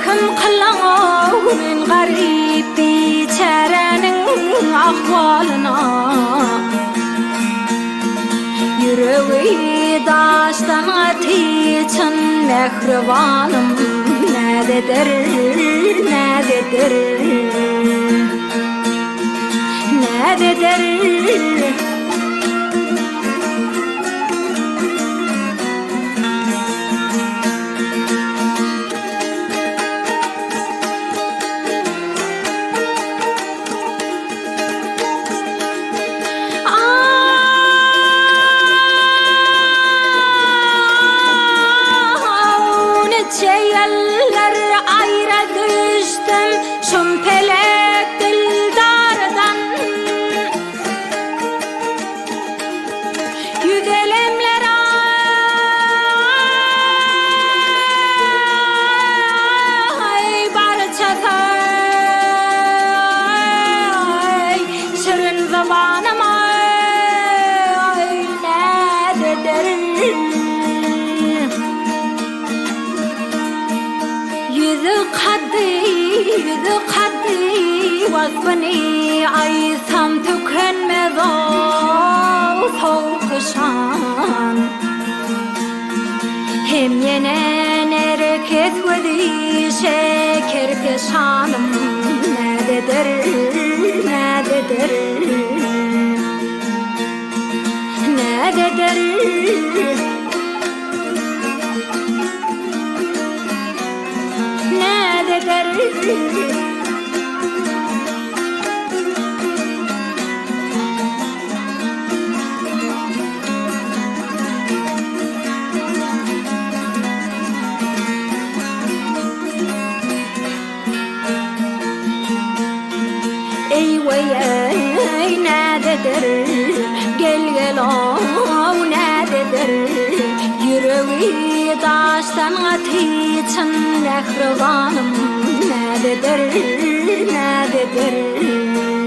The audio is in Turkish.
Kim kılan garip biçarenin ahvalına Yüreği daştan ateşin mehribanım Nededir, nededir, nededir Şeyler ayrı düştüm şumpelek dildardan Yüdelemler ay barçası ay şirin zamanım ay nededir Yüzü kaddi vasfını aysam tükenmez o soğukuşan Hem yenen herkes vedi şeker peşanım Nededir, nededir, nededir Eyvey nededir Gel gel o nededir Yüreği daştan ateşin mehribanım Nededir, nededir